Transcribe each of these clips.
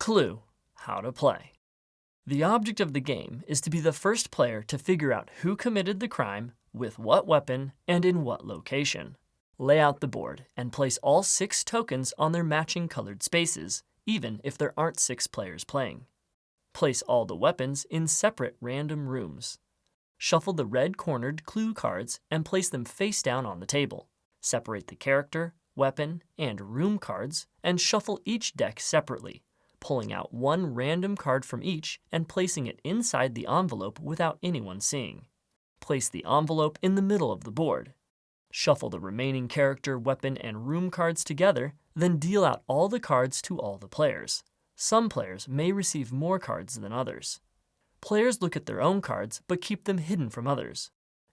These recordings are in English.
Clue: how to play. The object of the game is to be the first player to figure out who committed the crime, with what weapon, and in what location. Lay out the board and place all 6 tokens on their matching colored spaces, even if there aren't 6 players playing. Place all the weapons in separate random rooms. Shuffle the red cornered clue cards and place them face down on the table. Separate the character, weapon, and room cards and shuffle each deck separately, pulling out one random card from each and placing it inside the envelope without anyone seeing. Place the envelope in the middle of the board. Shuffle the remaining character, weapon, and room cards together, then deal out all the cards to all the players. Some players may receive more cards than others. Players look at their own cards but keep them hidden from others.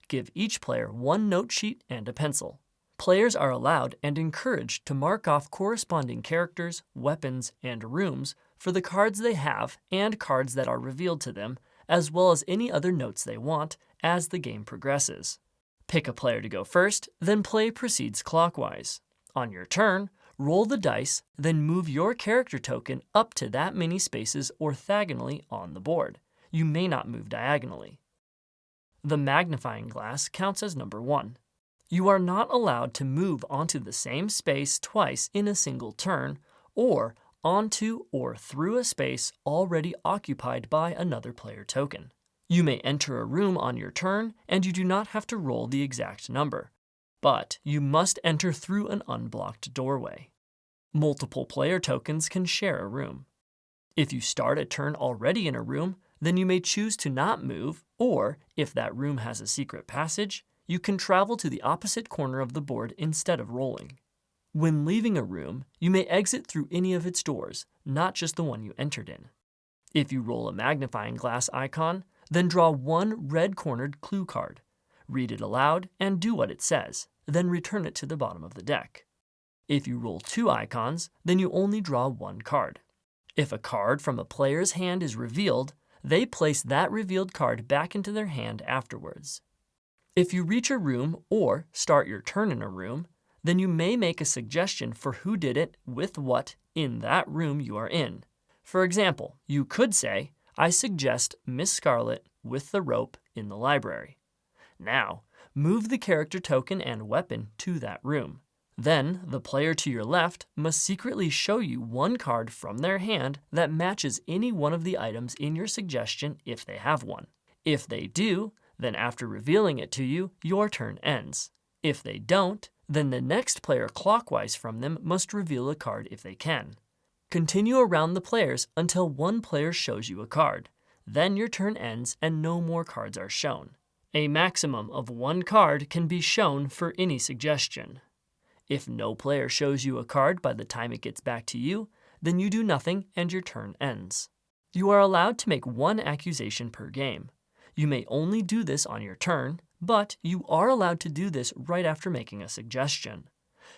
Give each player one note sheet and a pencil. Players are allowed and encouraged to mark off corresponding characters, weapons, and rooms for the cards they have and cards that are revealed to them, as well as any other notes they want as the game progresses. Pick a player to go first, then play proceeds clockwise. On your turn, roll the dice, then move your character token up to that many spaces orthogonally on the board. You may not move diagonally. The magnifying glass counts as number 1. You are not allowed to move onto the same space twice in a single turn, or onto or through a space already occupied by another player token. You may enter a room on your turn, and you do not have to roll the exact number, but you must enter through an unblocked doorway. Multiple player tokens can share a room. If you start a turn already in a room, then you may choose to not move, or if that room has a secret passage, you can travel to the opposite corner of the board instead of rolling. When leaving a room, you may exit through any of its doors, not just the one you entered in. If you roll a magnifying glass icon, then draw one red-cornered clue card. Read it aloud and do what it says, then return it to the bottom of the deck. If you roll 2 icons, then you only draw 1 card. If a card from a player's hand is revealed, they place that revealed card back into their hand afterwards. If you reach a room or start your turn in a room, then you may make a suggestion for who did it with what in that room you are in. For example, you could say, "I suggest Miss Scarlet with the rope in the library." Now, move the character token and weapon to that room. Then, the player to your left must secretly show you one card from their hand that matches any one of the items in your suggestion if they have one. If they do, then after revealing it to you, your turn ends. If they don't, then the next player clockwise from them must reveal a card if they can. Continue around the players until one player shows you a card. Then your turn ends and no more cards are shown. A maximum of 1 card can be shown for any suggestion. If no player shows you a card by the time it gets back to you, then you do nothing and your turn ends. You are allowed to make 1 accusation per game. You may only do this on your turn, but you are allowed to do this right after making a suggestion.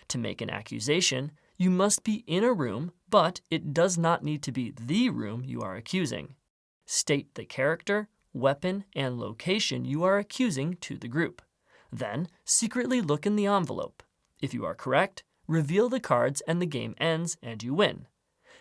To make an accusation, you must be in a room, but it does not need to be the room you are accusing. State the character, weapon, and location you are accusing to the group. Then, secretly look in the envelope. If you are correct, reveal the cards and the game ends and you win.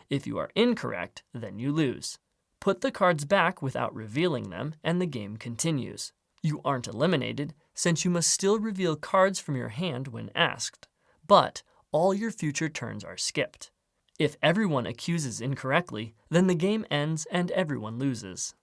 If you are incorrect, then you lose. Put the cards back without revealing them and the game continues. You aren't eliminated since you must still reveal cards from your hand when asked, but all your future turns are skipped. If everyone accuses incorrectly, then the game ends and everyone loses.